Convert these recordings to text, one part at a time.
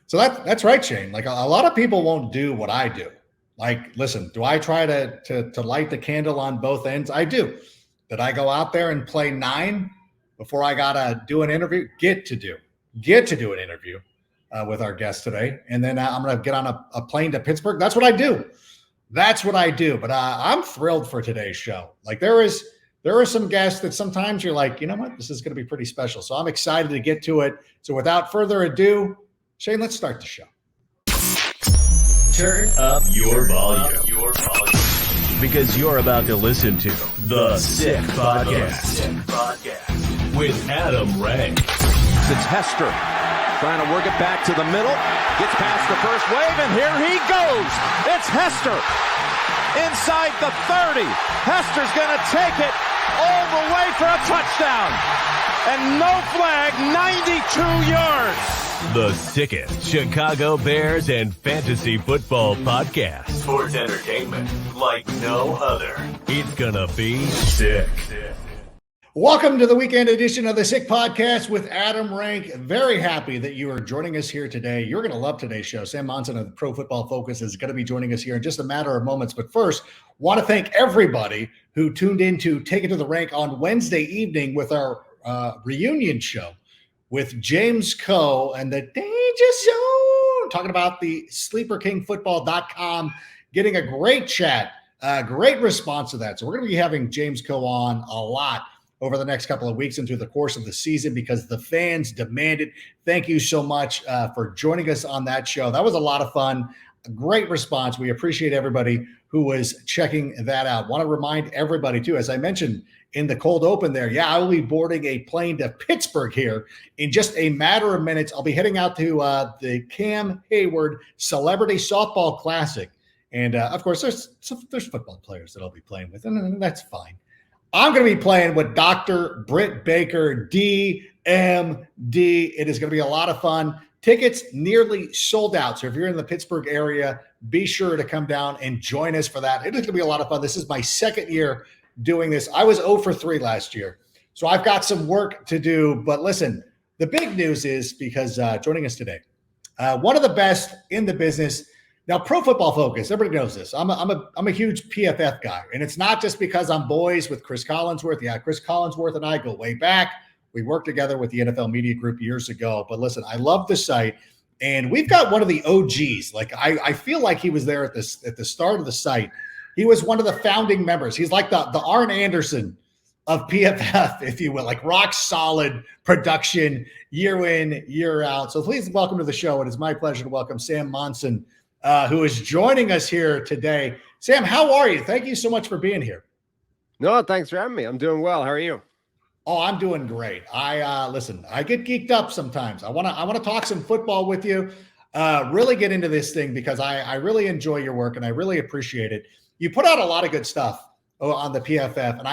So that's right, Shane. Like a lot of people won't do what I do. Like, listen, do I try to light the candle on both ends? I do. Did I go out there and play 9 before I gotta do an interview? Get to do an interview with our guest today, and then I'm gonna get on a plane to Pittsburgh. That's what I do. That's what I do. But I'm thrilled for today's show. Like there are some guests that sometimes you're like, you know what, this is going to be pretty special. So I'm excited to get to it. So without further ado, Shane, let's start the show. Turn up your volume. Because you're about to listen to The Sick Podcast with Adam Rank. It's Hester trying to work it back to the middle. Gets past the first wave, and here he goes. It's Hester inside the 30. Hester's going to take it all the way for a touchdown. And no flag, 92 yards. The sickest Chicago Bears and fantasy football podcast. Sports entertainment like no other. It's gonna be sick. Welcome to the weekend edition of the Sick Podcast with Adam Rank. Very happy that you are joining us here today. You're going to love today's show. Sam Monson of Pro Football Focus is going to be joining us here in just a matter of moments. But first, want to thank everybody who tuned in to Take It to the Rank on Wednesday evening with our reunion show with James Coe and the Danger Zone, talking about the SleeperKingFootball.com, getting a great chat, great response to that. So we're going to be having James Coe on a lot over the next couple of weeks and through the course of the season because the fans demand it. Thank you so much for joining us on that show. That was a lot of fun. A great response. We appreciate everybody who was checking that out. Want to remind everybody too, as I mentioned in the cold open there, I will be boarding a plane to Pittsburgh here in just a matter of minutes. I'll be heading out to the Cam Hayward Celebrity Softball Classic. And of course, there's football players that I'll be playing with, and that's fine. I'm going to be playing with Dr. Britt Baker, DMD. It is going to be a lot of fun. Tickets nearly sold out. So if you're in the Pittsburgh area, be sure to come down and join us for that. It is going to be a lot of fun. This is my second year doing this. I was 0 for 3 last year. So I've got some work to do. But listen, the big news is because joining us today, one of the best in the business. Now, Pro Football Focus, everybody knows this. I'm a huge PFF guy, and it's not just because I'm boys with Chris Collinsworth. Yeah, Chris Collinsworth and I go way back. We worked together with the NFL Media Group years ago. But listen, I love the site, and we've got one of the OGs. Like I feel like he was there at the start of the site. He was one of the founding members. He's like the Arn Anderson of PFF, if you will, like rock solid production year in, year out. So please welcome to the show. It is my pleasure to welcome Sam Monson, who is joining us here today. Sam, how are you? Thank you so much for being here. No, thanks for having me. I'm doing well. How are you? Oh, I'm doing great. Listen, I get geeked up sometimes. I want to talk some football with you, really get into this thing because I really enjoy your work and I really appreciate it. You put out a lot of good stuff on the PFF, and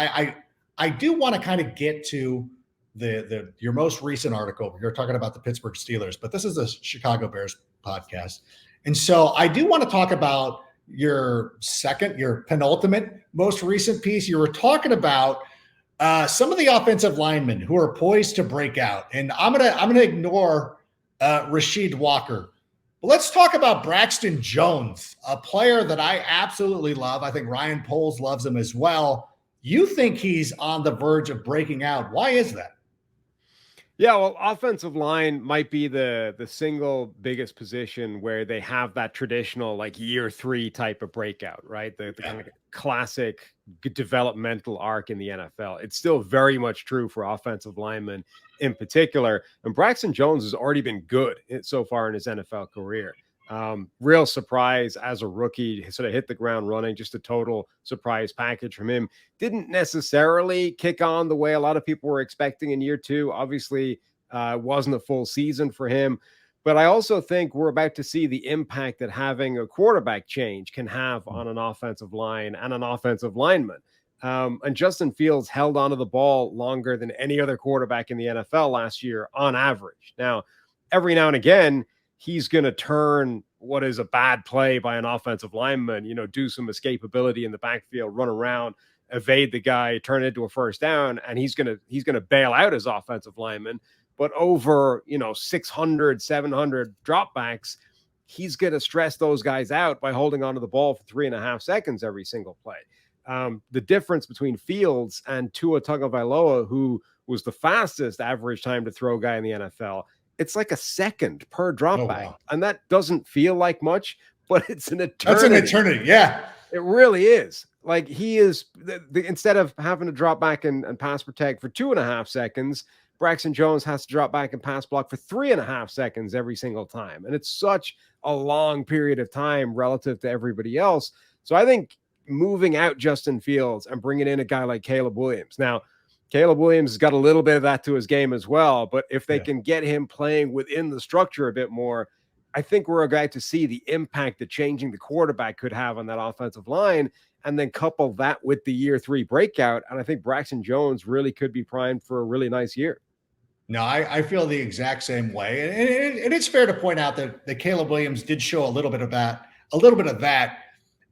I do want to kind of get to your most recent article. You're talking about the Pittsburgh Steelers, but this is a Chicago Bears podcast. And so I do want to talk about your penultimate, most recent piece. You were talking about some of the offensive linemen who are poised to break out. And I'm gonna ignore Rasheed Walker. But let's talk about Braxton Jones, a player that I absolutely love. I think Ryan Poles loves him as well. You think he's on the verge of breaking out. Why is that? Yeah, well, offensive line might be the single biggest position where they have that traditional like year 3 type of breakout, right? The kind of classic developmental arc in the NFL. It's still very much true for offensive linemen in particular. And Braxton Jones has already been good so far in his NFL career. Real surprise as a rookie, sort of hit the ground running, just a total surprise package from him. Didn't necessarily kick on the way a lot of people were expecting in year 2. Obviously, wasn't a full season for him. But I also think we're about to see the impact that having a quarterback change can have on an offensive line and an offensive lineman. And Justin Fields held onto the ball longer than any other quarterback in the NFL last year on average. Now, every now and again, he's going to turn what is a bad play by an offensive lineman, do some escapability in the backfield, run around, evade the guy, turn it into a first down, and he's going to bail out his offensive lineman. but over, 600, 700 dropbacks, he's going to stress those guys out by holding onto the ball for 3.5 seconds every single play. The difference between Fields and Tua Tagovailoa, who was the fastest average time to throw guy in the NFL, it's like a second per dropback. Wow. And that doesn't feel like much, but it's an eternity. That's an eternity. Yeah. It really is. Like, he is instead of having to drop back and pass protect for 2.5 seconds, Braxton Jones has to drop back and pass block for 3.5 seconds every single time. And it's such a long period of time relative to everybody else. So I think moving out Justin Fields and bringing in a guy like Caleb Williams. Now, Caleb Williams has got a little bit of that to his game as well, but if they can get him playing within the structure a bit more, I think we're going to see the impact that changing the quarterback could have on that offensive line, and then couple that with the year 3 breakout. And I think Braxton Jones really could be primed for a really nice year. No, I feel the exact same way. And it's fair to point out that Caleb Williams did show a little bit of that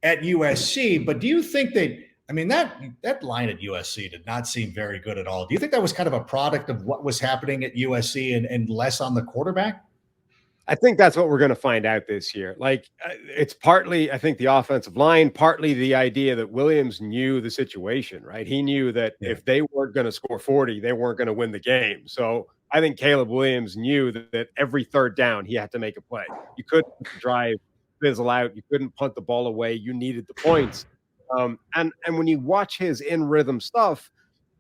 at USC. But do you think that line at USC did not seem very good at all? Do you think that was kind of a product of what was happening at USC and less on the quarterback? I think that's what we're going to find out this year. Like, it's partly, I think, the offensive line, partly the idea that Williams knew the situation, right? He knew that if they weren't going to score 40, they weren't going to win the game. So I think Caleb Williams knew that every third down, he had to make a play. You couldn't drive, fizzle out. You couldn't punt the ball away. You needed the points. And when you watch his in-rhythm stuff,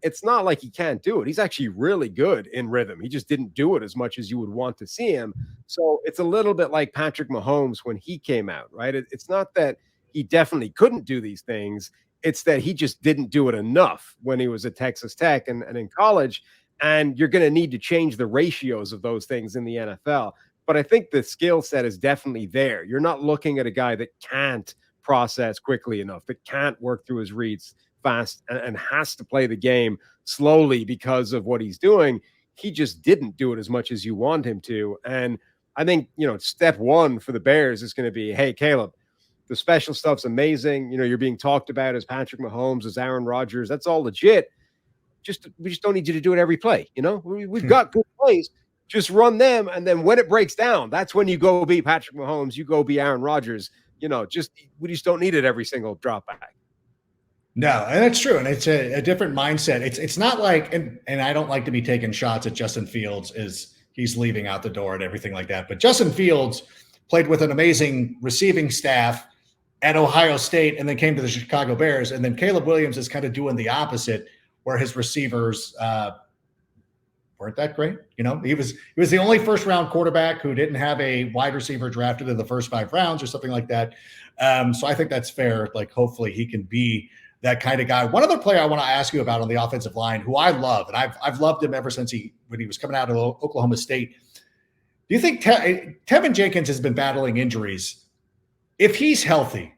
it's not like he can't do it. He's actually really good in rhythm. He just didn't do it as much as you would want to see him. So it's a little bit like Patrick Mahomes when he came out, right? It's not that he definitely couldn't do these things. It's that he just didn't do it enough when he was at Texas Tech and in college. And you're going to need to change the ratios of those things in the NFL. But I think the skill set is definitely there. You're not looking at a guy that can't process quickly enough, that can't work through his reads fast and has to play the game slowly because of what he's doing. He just didn't do it as much as you want him to. And I think, step one for the Bears is going to be, hey, Caleb, the special stuff's amazing. You're being talked about as Patrick Mahomes, as Aaron Rodgers. That's all legit. We just don't need you to do it every play. We've got good plays. Just run them. And then when it breaks down, that's when you go be Patrick Mahomes. You go be Aaron Rodgers. We just don't need it every single drop back. No, and that's true. And it's a different mindset. It's not like, and I don't like to be taking shots at Justin Fields as he's leaving out the door and everything like that. But Justin Fields played with an amazing receiving staff at Ohio State and then came to the Chicago Bears. And then Caleb Williams is kind of doing the opposite, where his receivers weren't that great. He was the only first round quarterback who didn't have a wide receiver drafted in the first 5 rounds or something like that. So I think that's fair. Like, hopefully he can be that kind of guy. One other player I want to ask you about on the offensive line, who I love, and I've loved him ever since when he was coming out of Oklahoma State. Do you think Tevin Jenkins has been battling injuries? If he's healthy,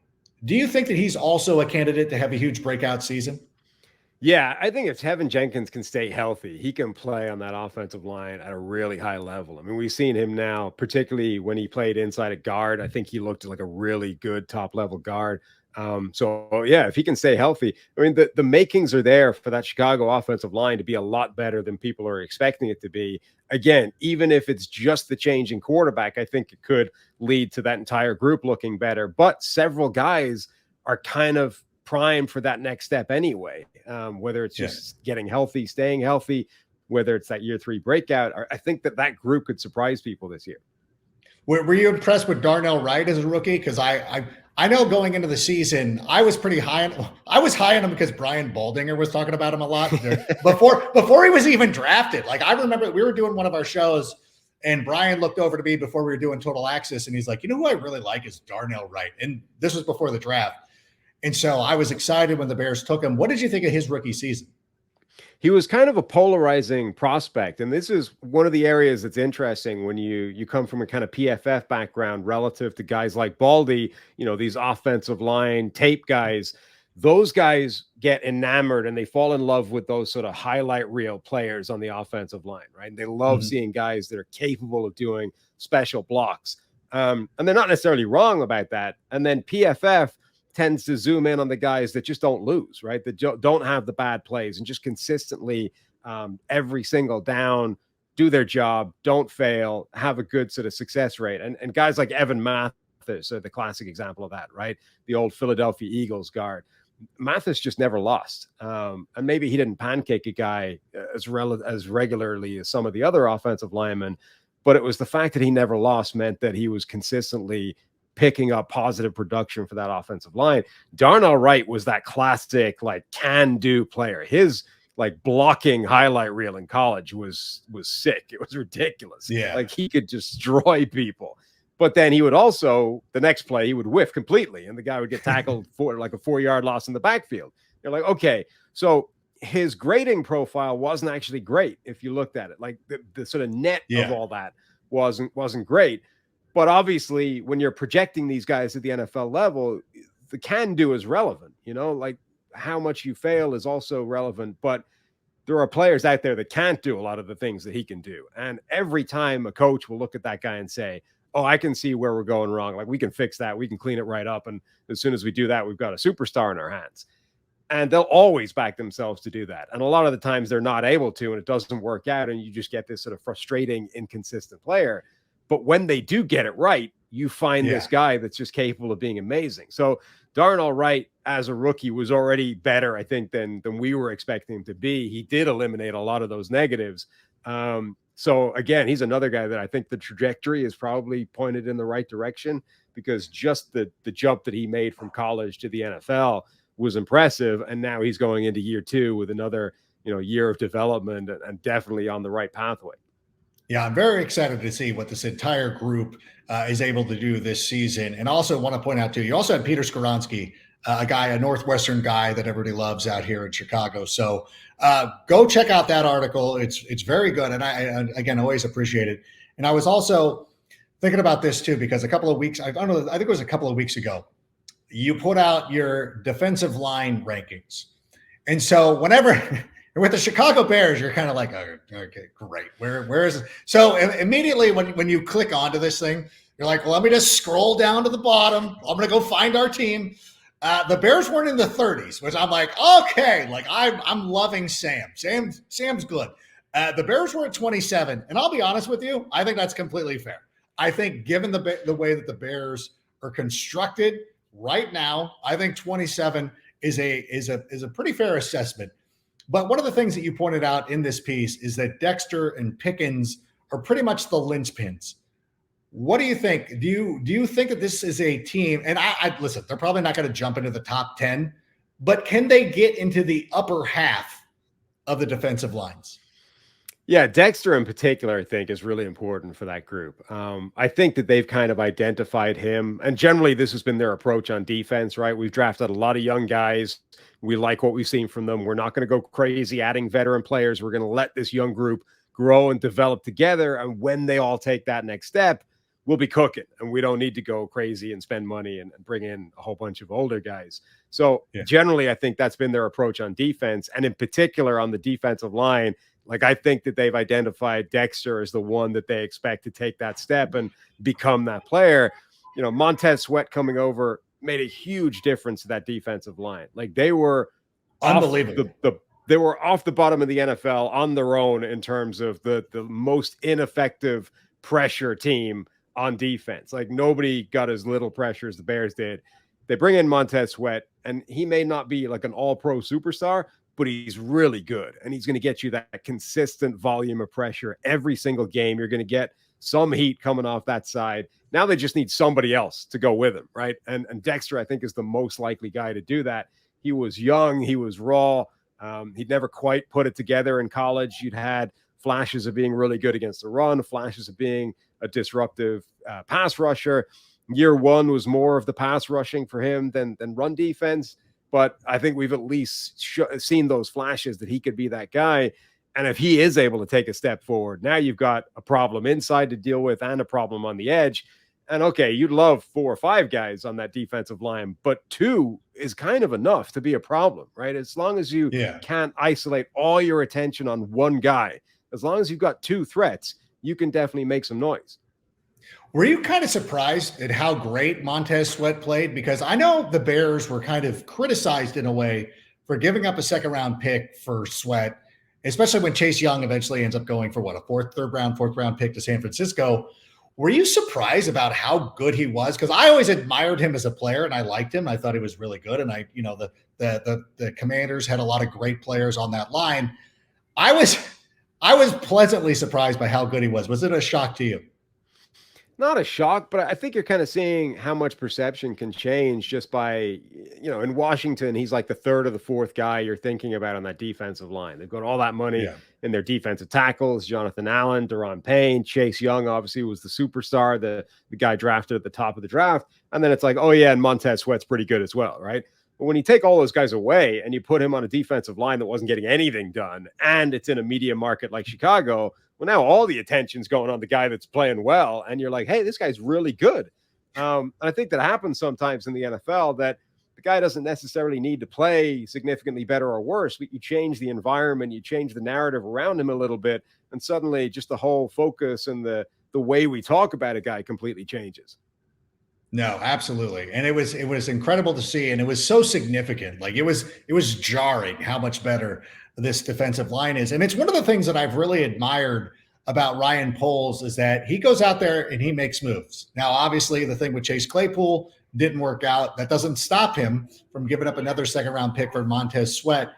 do you think that he's also a candidate to have a huge breakout season? Yeah, I think if Tevin Jenkins can stay healthy, he can play on that offensive line at a really high level. I mean, we've seen him now, particularly when he played inside a guard. I think he looked like a really good top-level guard. So yeah, if he can stay healthy, I mean, the makings are there for that Chicago offensive line to be a lot better than people are expecting it to be. Again, even if it's just the change in quarterback, I think it could lead to that entire group looking better. But several guys are kind of primed for that next step anyway, whether it's just getting healthy, staying healthy, whether it's that year 3 breakout. I think that group could surprise people this year. Were you impressed with Darnell Wright as a rookie? Because I know going into the season, I was pretty high on. I was high on him because Brian Baldinger was talking about him a lot before he was even drafted. Like, I remember we were doing one of our shows, and Brian looked over to me before we were doing Total Access, and he's like, who I really like is Darnell Wright. And this was before the draft. And so I was excited when the Bears took him. What did you think of his rookie season? He was kind of a polarizing prospect. And this is one of the areas that's interesting when you come from a kind of PFF background relative to guys like Baldy, these offensive line tape guys. Those guys get enamored and they fall in love with those sort of highlight reel players on the offensive line, right? And they love seeing guys that are capable of doing special blocks. And they're not necessarily wrong about that. And then PFF tends to zoom in on the guys that just don't lose, right? That don't have the bad plays and just consistently every single down do their job, don't fail, have a good sort of success rate. And guys like Evan Mathis are the classic example of that, right? The old Philadelphia Eagles guard. Mathis just never lost. And maybe he didn't pancake a guy as regularly as some of the other offensive linemen, but it was the fact that he never lost meant that he was consistently picking up positive production for that offensive line. Darnell Wright was that classic, like, can-do player. His like blocking highlight reel in college was sick. It was ridiculous. Yeah. Like, he could destroy people. But then he would also, the next play, he would whiff completely, and the guy would get tackled for like a 4-yard loss in the backfield. You're like, okay, so his grading profile wasn't actually great if you looked at it. Like, the sort of net of all that wasn't great. But obviously, when you're projecting these guys at the NFL level, the can-do is relevant. You know, like, how much you fail is also relevant. But there are players out there that can't do a lot of the things that he can do. And every time a coach will look at that guy and say, oh, I can see where we're going wrong. Like, we can fix that. We can clean it right up. And as soon as we do that, we've got a superstar in our hands. And they'll always back themselves to do that. And a lot of the times they're not able to, and it doesn't work out. And you just get this sort of frustrating, inconsistent player. But when they do get it right, you find this guy that's just capable of being amazing. So Darnell Wright, as a rookie, was already better, I think, than we were expecting him to be. He did eliminate a lot of those negatives. So again, he's another guy that I think the trajectory is probably pointed in the right direction, because just the jump that he made from college to the NFL was impressive. And now he's going into year 2 with another, year of development, and definitely on the right pathway. Yeah, I'm very excited to see what this entire group is able to do this season. And also want to point out too, you also had Peter Skoronski, a Northwestern guy that everybody loves out here in Chicago. So go check out that article. It's very good. And I again, always appreciate it. And I was also thinking about this too, because I think it was a couple of weeks ago, you put out your defensive line rankings. And so whenever with the Chicago Bears, you're kind of like, oh, okay, great. Where is it? So immediately when you click onto this thing, you're like, well, let me just scroll down to the bottom. I'm going to go find our team. The Bears weren't in the 30s, which I'm like, okay, like I'm loving Sam. Sam's good. The Bears were at 27, and I'll be honest with you, I think that's completely fair. I think given the way that the Bears are constructed right now, I think 27 is a pretty fair assessment. But one of the things that you pointed out in this piece is that Dexter and Pickens are pretty much the linchpins. What do you think? Do you think that this is a team? And I listen, they're probably not going to jump into the top 10, but can they get into the upper half of the defensive lines? Yeah, Dexter in particular, I think, is really important for that group. I think that they've kind of identified him, and generally this has been their approach on defense, right? We've drafted a lot of young guys. We like what we've seen from them. We're not going to go crazy adding veteran players. We're going to let this young group grow and develop together, and when they all take that next step, we'll be cooking, and we don't need to go crazy and spend money and bring in a whole bunch of older guys. So generally, I think that's been their approach on defense, and in particular on the defensive line. Like, I think that they've identified Dexter as the one that they expect to take that step and become that player. Montez Sweat coming over made a huge difference to that defensive line. Like, they were unbelievable. They were off the bottom of the NFL on their own in terms of the most ineffective pressure team on defense. Like, nobody got as little pressure as the Bears did. They bring in Montez Sweat, and he may not be like an all-pro superstar, but he's really good, and he's going to get you that consistent volume of pressure every single game. You're going to get some heat coming off that side. Now they just need somebody else to go with him, right? And Dexter, I think, is the most likely guy to do that. He was young. He was raw. He'd never quite put it together in college. You'd had flashes of being really good against the run, flashes of being a disruptive pass rusher. Year 1 was more of the pass rushing for him than run defense. But I think we've at least seen those flashes that he could be that guy. And if he is able to take a step forward, now you've got a problem inside to deal with and a problem on the edge. And okay, you'd love 4 or 5 guys on that defensive line, but 2 is kind of enough to be a problem, right? As long as you can't isolate all your attention on one guy, as long as you've got 2 threats, you can definitely make some noise. Were you kind of surprised at how great Montez Sweat played? Because I know the Bears were kind of criticized in a way for giving up a second-round pick for Sweat. especially when Chase Young eventually ends up going for what, a fourth round pick to San Francisco. Were you surprised about how good he was? Because I always admired him as a player and I liked him. I thought he was really good. And the Commanders had a lot of great players on that line. I was pleasantly surprised by how good he was. Was it a shock to you? Not a shock, but I think you're kind of seeing how much perception can change just by, in Washington, he's like the third or the fourth guy you're thinking about on that defensive line. They've got all that money in their defensive tackles, Jonathan Allen, Daron Payne, Chase Young, obviously was the superstar, the guy drafted at the top of the draft. And then it's like, oh yeah, and Montez Sweat's pretty good as well, right? But when you take all those guys away and you put him on a defensive line that wasn't getting anything done, and it's in a media market like Chicago, well, now all the attention's going on the guy that's playing well, and you're like, hey, this guy's really good. And I think that happens sometimes in the NFL, that the guy doesn't necessarily need to play significantly better or worse, but you change the environment, you change the narrative around him a little bit, and suddenly just the whole focus and the way we talk about a guy completely changes. No, absolutely. And it was incredible to see. And it was so significant. Like it was jarring how much better this defensive line is. And it's one of the things that I've really admired about Ryan Poles is that he goes out there and he makes moves. Now, obviously the thing with Chase Claypool didn't work out. That doesn't stop him from giving up another second-round pick for Montez Sweat.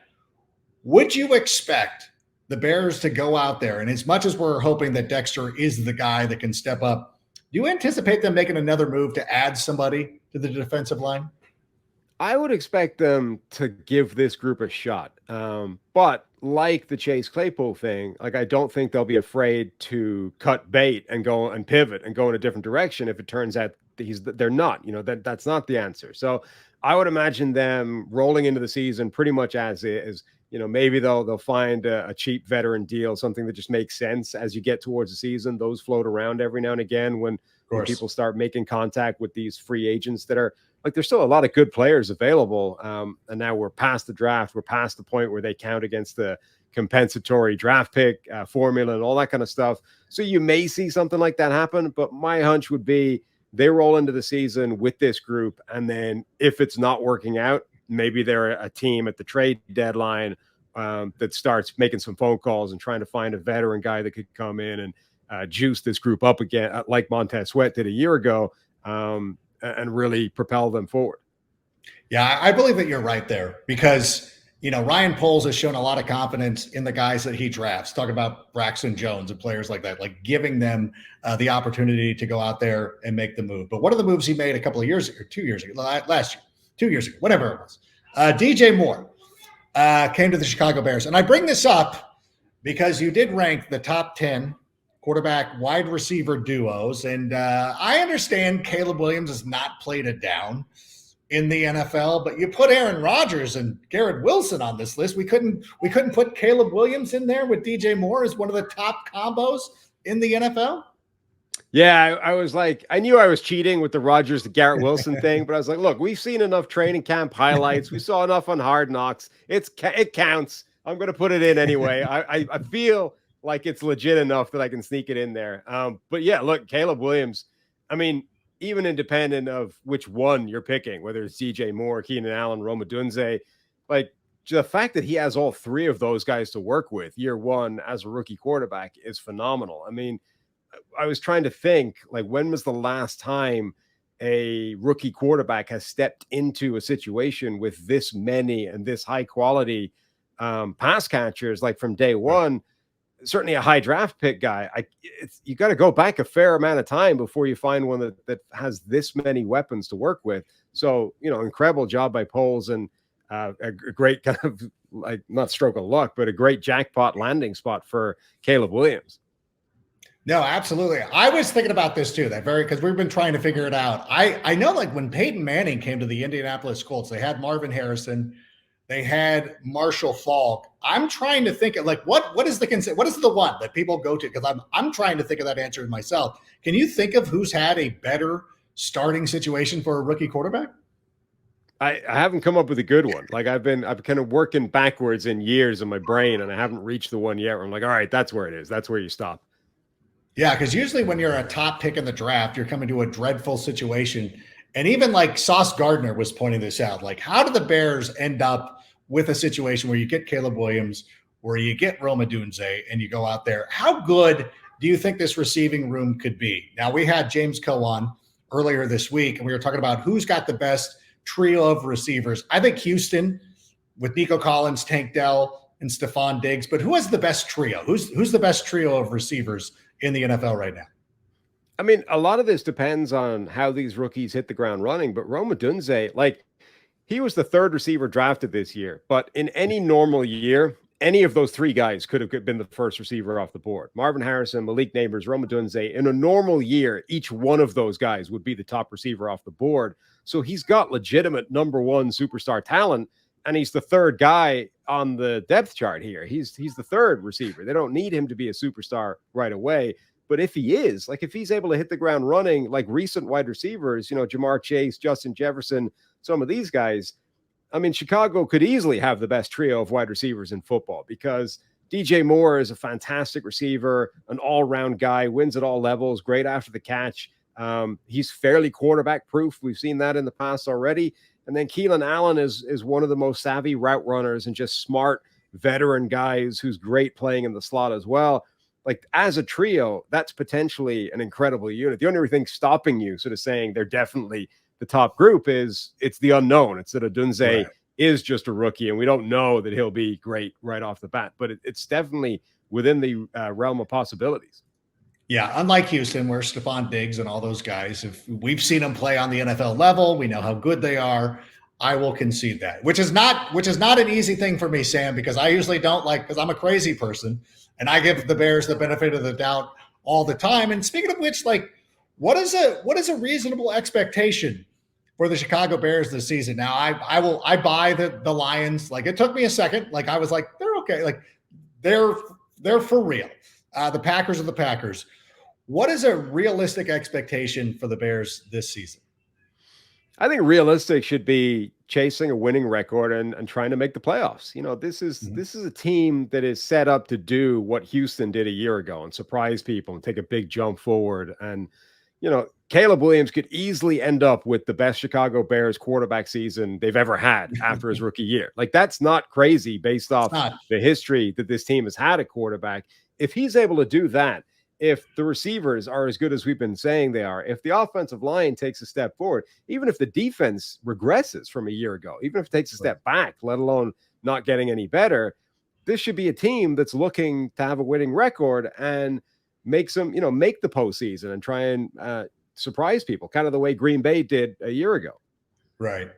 Would you expect the Bears to go out there? And as much as we're hoping that Dexter is the guy that can step up, do you anticipate them making another move to add somebody to the defensive line? I would expect them to give this group a shot. But like the Chase Claypool thing, like I don't think they'll be afraid to cut bait and go and pivot and go in a different direction if it turns out they're not. That's not the answer. So I would imagine them rolling into the season pretty much as is. Maybe they'll find a cheap veteran deal, something that just makes sense as you get towards the season. Those float around every now and again when people start making contact with these free agents that are like, there's still a lot of good players available. And now we're past the draft. We're past the point where they count against the compensatory draft pick formula and all that kind of stuff. So you may see something like that happen. But my hunch would be they roll into the season with this group. And then if it's not working out, maybe they're a team at the trade deadline that starts making some phone calls and trying to find a veteran guy that could come in and juice this group up again, like Montez Sweat did a year ago, and really propel them forward. Yeah, I believe that you're right there because, Ryan Poles has shown a lot of confidence in the guys that he drafts. Talk about Braxton Jones and players like that, like giving them the opportunity to go out there and make the move. But one of the moves he made a couple of years ago, 2 years ago, last year, 2 years ago, whatever it was, DJ Moore came to the Chicago Bears. And I bring this up because you did rank the top 10 quarterback wide receiver duos. And I understand Caleb Williams has not played it down in the NFL, but you put Aaron Rodgers and Garrett Wilson on this list. We couldn't put Caleb Williams in there with DJ Moore as one of the top combos in the NFL. Yeah, I was like, I knew I was cheating with the Rodgers to Garrett Wilson thing, but I was like, look, we've seen enough training camp highlights. We saw enough on Hard Knocks. It counts. I'm going to put it in anyway. I feel like it's legit enough that I can sneak it in there. But yeah, look, Caleb Williams, I mean, even independent of which one you're picking, whether it's DJ Moore, Keenan Allen, Rome Odunze, like the fact that he has all three of those guys to work with year one as a rookie quarterback is phenomenal. I mean, I was trying to think, like, when was the last time a rookie quarterback has stepped into a situation with this many and this high quality pass catchers, like from day one? Certainly a high draft pick guy. You got to go back a fair amount of time before you find one that has this many weapons to work with. So, incredible job by Poles and a great kind of like not stroke of luck, but a great jackpot landing spot for Caleb Williams. No, absolutely. I was thinking about this too, because we've been trying to figure it out. I know, like when Peyton Manning came to the Indianapolis Colts, they had Marvin Harrison, they had Marshall Faulk. I'm trying to think of like what is the one that people go to? Because I'm trying to think of that answer myself. Can you think of who's had a better starting situation for a rookie quarterback? I haven't come up with a good one. Like I've kind of working backwards in years in my brain, and I haven't reached the one yet where I'm like, all right, that's where it is. That's where you stop. Yeah, because usually when you're a top pick in the draft, you're coming to a dreadful situation. And even like Sauce Gardner was pointing this out. Like, how do the Bears end up with a situation where you get Caleb Williams, where you get Rome Odunze and you go out there. How good do you think this receiving room could be? Now, we had James Coe on earlier this week, and we were talking about who's got the best trio of receivers. I think Houston with Nico Collins, Tank Dell, and Stephon Diggs. But who has the best trio? Who's the best trio of receivers in the NFL right now? I mean, a lot of this depends on how these rookies hit the ground running, but Rome Odunze, like, he was the third receiver drafted this year, but in any normal year, any of those three guys could have been the first receiver off the board. Marvin Harrison, Malik Nabers, Rome Odunze. In a normal year, each one of those guys would be the top receiver off the board. So he's got legitimate number one superstar talent, and he's the third guy on the depth chart here. He's the third receiver. They don't need him to be a superstar right away. But if he is, like, if he's able to hit the ground running like recent wide receivers, Jamar Chase, Justin Jefferson, some of these guys, I mean, Chicago could easily have the best trio of wide receivers in football because DJ Moore is a fantastic receiver, an all-around guy, wins at all levels, great after the catch. He's fairly quarterback proof. We've seen that in the past already. And then Keelan Allen is one of the most savvy route runners and just smart veteran guys who's great playing in the slot as well. Like, as a trio, that's potentially an incredible unit. The only thing stopping you sort of saying they're definitely the top group is it's the unknown. It's that Odunze is just a rookie, and we don't know that he'll be great right off the bat. But it's definitely within the realm of possibilities. Yeah, unlike Houston, where Stephon Diggs and all those guys, if we've seen them play on the NFL level, we know how good they are. I will concede that, which is not an easy thing for me, Sam, because I usually don't because I'm a crazy person and I give the Bears the benefit of the doubt all the time. And speaking of which, what is a reasonable expectation for the Chicago Bears this season? Now, I buy the Lions. Like, it took me a second. Like, I was like, they're okay. Like, they're for real. The Packers are the Packers. What is a realistic expectation for the Bears this season? I think realistic should be chasing a winning record and trying to make the playoffs. This is a team that is set up to do what Houston did a year ago and surprise people and take a big jump forward. And, Caleb Williams could easily end up with the best Chicago Bears quarterback season they've ever had after his rookie year. Like, that's not crazy based off the history that this team has had at quarterback. If he's able to do that, if the receivers are as good as we've been saying they are, if the offensive line takes a step forward, even if the defense regresses from a year ago, even if it takes a step back, let alone not getting any better, this should be a team that's looking to have a winning record and make make the postseason and try and surprise people, kind of the way Green Bay did a year ago. Right.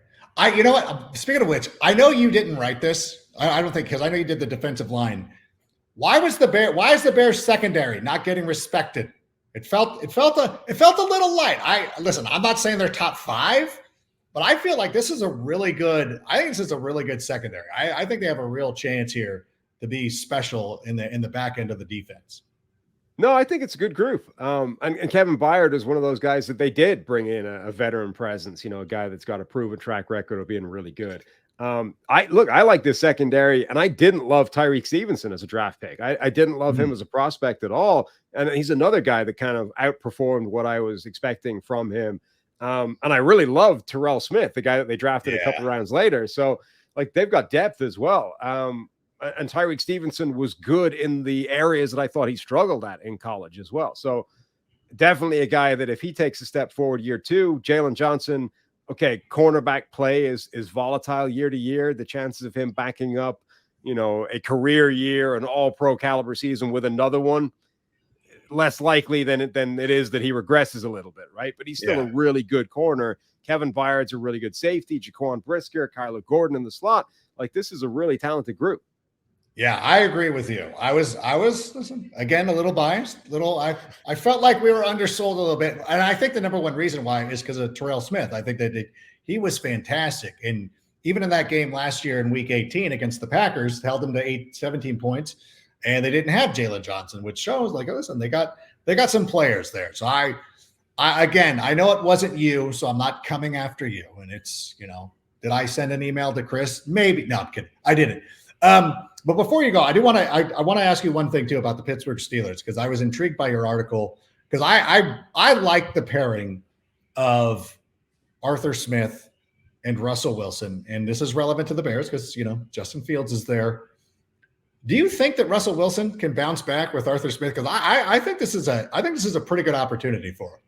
You know what? Speaking of which, I know you didn't write this. I don't think, because I know you did the defensive line. Why is the Bears secondary not getting respected? It felt a little light. I'm not saying they're top 5, but I feel like this is a really good. I think this is a really good secondary. I think they have a real chance here to be special in the back end of the defense. No, I think it's a good group. And Kevin Byard is one of those guys that they did bring in a veteran presence, a guy that's got a proven track record of being really good. I like this secondary, and I didn't love Tyreek Stevenson as a draft pick. I didn't love him as a prospect at all. And he's another guy that kind of outperformed what I was expecting from him. And I really loved Terrell Smith, the guy that they drafted a couple rounds later. So, they've got depth as well. And Tyreek Stevenson was good in the areas that I thought he struggled at in college as well. So definitely a guy that if he takes a step forward year 2, Jalen Johnson, okay, cornerback play is volatile year to year. The chances of him backing up, a career year, an all-pro caliber season with another one, less likely than it is that he regresses a little bit, right? But he's still a really good corner. Kevin Byard's a really good safety. Jaquan Brisker, Kyler Gordon in the slot. This is a really talented group. Yeah, I agree with you. I was listen, again, a little biased. I felt like we were undersold a little bit. And I think the number one reason why is because of Terrell Smith. I think that he was fantastic. And even in that game last year in week 18 against the Packers, held them to 17 points. And they didn't have Jalen Johnson, which shows listen, they got some players there. So I know it wasn't you, so I'm not coming after you. And it's, did I send an email to Chris? Maybe. No, I'm kidding. I didn't. But before you go, I want to ask you one thing too about the Pittsburgh Steelers, because I was intrigued by your article, because I like the pairing of Arthur Smith and Russell Wilson, and this is relevant to the Bears because Justin Fields is there. Do you think that Russell Wilson can bounce back with Arthur Smith? Because I think this is a pretty good opportunity for him.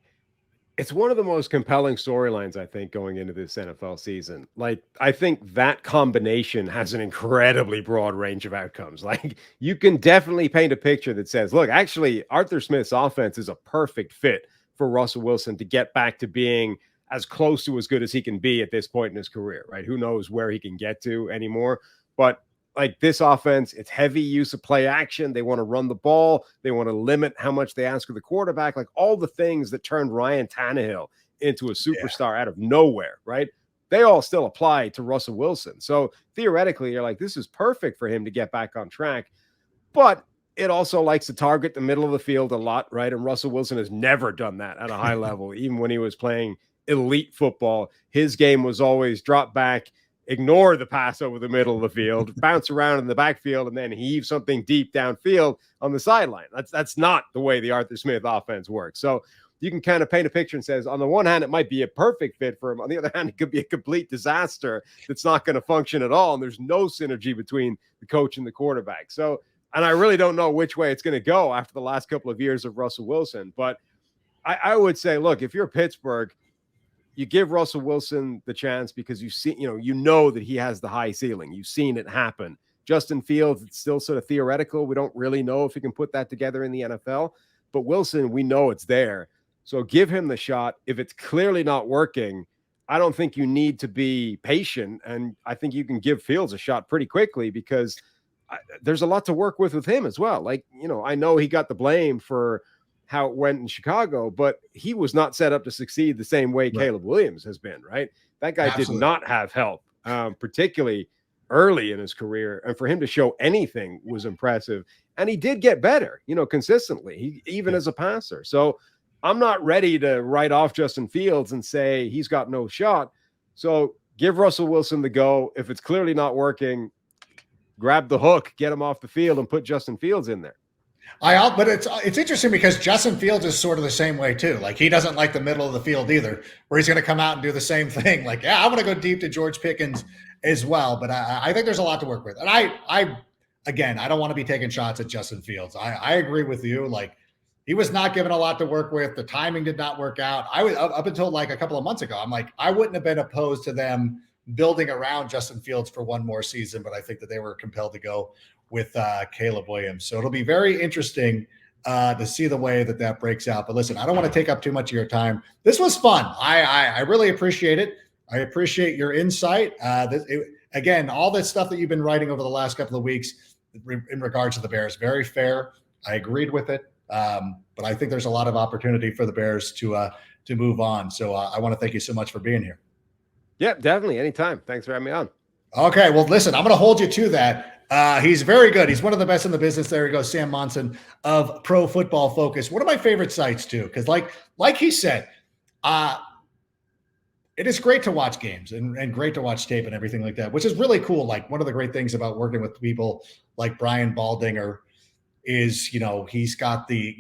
It's one of the most compelling storylines, I think, going into this NFL season. Like, I think that combination has an incredibly broad range of outcomes. Like, you can definitely paint a picture that says, look, actually, Arthur Smith's offense is a perfect fit for Russell Wilson to get back to being as close to as good as he can be at this point in his career, right? Who knows where he can get to anymore. But like this offense, it's heavy use of play action. They want to run the ball. They want to limit how much they ask of the quarterback, like all the things that turned Ryan Tannehill into a superstar out of nowhere, right? They all still apply to Russell Wilson. So theoretically, you're like, this is perfect for him to get back on track. But it also likes to target the middle of the field a lot, right? And Russell Wilson has never done that at a high level, even when he was playing elite football. His game was always drop back, ignore the pass over the middle of the field, bounce around in the backfield, and then heave something deep downfield on the sideline. That's not the way the Arthur Smith offense works. So you can kind of paint a picture and says, on the one hand, it might be a perfect fit for him. On the other hand, it could be a complete disaster that's not going to function at all. And there's no synergy between the coach and the quarterback. So, and I really don't know which way it's going to go after the last couple of years of Russell Wilson. But I would say, look, if you're Pittsburgh, you give Russell Wilson the chance because you know that he has the high ceiling. You've seen it happen. Justin Fields, it's still sort of theoretical. We don't really know if he can put that together in the NFL. But Wilson, we know it's there. So give him the shot. If it's clearly not working, I don't think you need to be patient. And I think you can give Fields a shot pretty quickly because there's a lot to work with him as well. Like, I know he got the blame for how it went in Chicago, but he was not set up to succeed the same way Caleb Williams has been, right? That guy did not have help, particularly early in his career. And for him to show anything was impressive. And he did get better, consistently, even as a passer. So I'm not ready to write off Justin Fields and say he's got no shot. So give Russell Wilson the go. If it's clearly not working, grab the hook, get him off the field, and put Justin Fields in there. But it's interesting because Justin Fields is sort of the same way too. Like he doesn't like the middle of the field either, where he's going to come out and do the same thing. Like, yeah, I want to go deep to George Pickens as well. But I think there's a lot to work with. And I don't want to be taking shots at Justin Fields. I agree with you. Like he was not given a lot to work with. The timing did not work out. I was up until like a couple of months ago. I'm like, I wouldn't have been opposed to them building around Justin Fields for one more season, but I think that they were compelled to go with Caleb Williams. So it'll be very interesting to see the way that breaks out. But listen, I don't want to take up too much of your time. This was fun. I really appreciate it. I appreciate your insight. Again, all this stuff that you've been writing over the last couple of weeks in regards to the Bears, very fair. I agreed with it. But I think there's a lot of opportunity for the Bears to move on. So I want to thank you so much for being here. Yeah, definitely. Anytime. Thanks for having me on. Okay. Well, listen, I'm going to hold you to that. He's very good. He's one of the best in the business. There he goes, Sam Monson of Pro Football Focus. One of my favorite sites too, because like he said, it is great to watch games and great to watch tape and everything like that, which is really cool. Like one of the great things about working with people like Brian Baldinger is, he's got the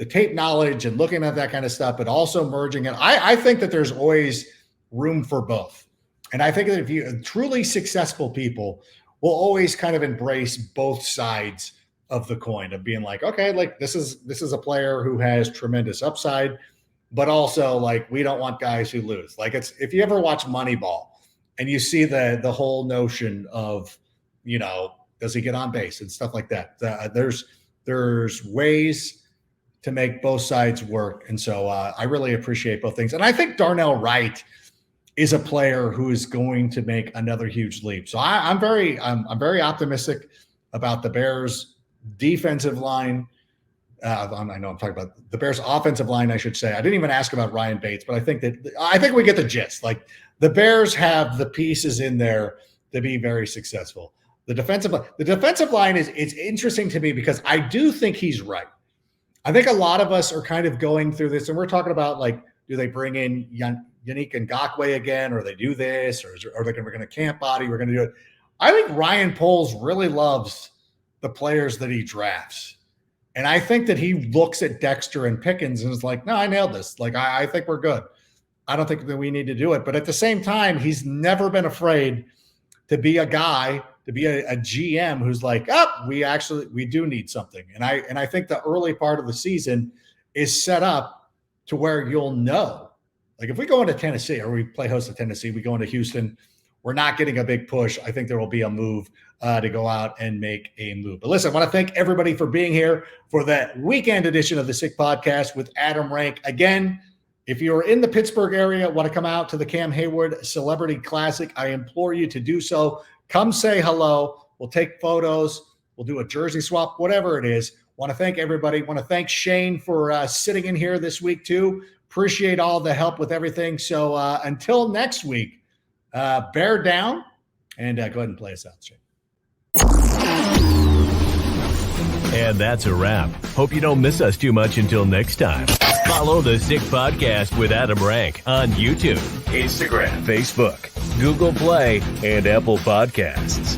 tape knowledge and looking at that kind of stuff, but also merging it. I think that there's always room for both. And I think that if you truly successful people will always kind of embrace both sides of the coin of being like, okay, like this is a player who has tremendous upside, but also like, we don't want guys who lose. Like if you ever watch Moneyball and you see the whole notion of, does he get on base and stuff like that? There's ways to make both sides work. And so I really appreciate both things. And I think Darnell Wright is a player who is going to make another huge leap. So I'm very optimistic about the Bears defensive line. I know I'm talking about the Bears offensive line, I should say. I didn't even ask about Ryan Bates, but I think we get the gist. Like the Bears have the pieces in there to be very successful. The defensive line it's interesting to me because I do think he's right. I think a lot of us are kind of going through this, and we're talking about like, do they bring in Yannick Ngakoue again, or they do this, or we're going to camp body? We're going to do it. I think Ryan Poles really loves the players that he drafts. And I think that he looks at Dexter and Pickens and is like, no, I nailed this. Like, I think we're good. I don't think that we need to do it. But at the same time, he's never been afraid to be a guy to be a GM who's like, we do need something. And I think the early part of the season is set up to where you'll know. Like if we go into Tennessee or we play host to Tennessee, we go into Houston, we're not getting a big push. I think there will be a move to go out and make a move. But listen, I want to thank everybody for being here for that weekend edition of the Sick Podcast with Adam Rank. Again, if you're in the Pittsburgh area, want to come out to the Cam Hayward Celebrity Classic, I implore you to do so. Come say hello. We'll take photos. We'll do a jersey swap, whatever it is. Want to thank everybody. Want to thank Shane for sitting in here this week too. Appreciate all the help with everything. So until next week, bear down and go ahead and play us out, Shane. And that's a wrap. Hope you don't miss us too much until next time. Follow the Sick Podcast with Adam Rank on YouTube, Instagram, Facebook, Google Play, and Apple Podcasts.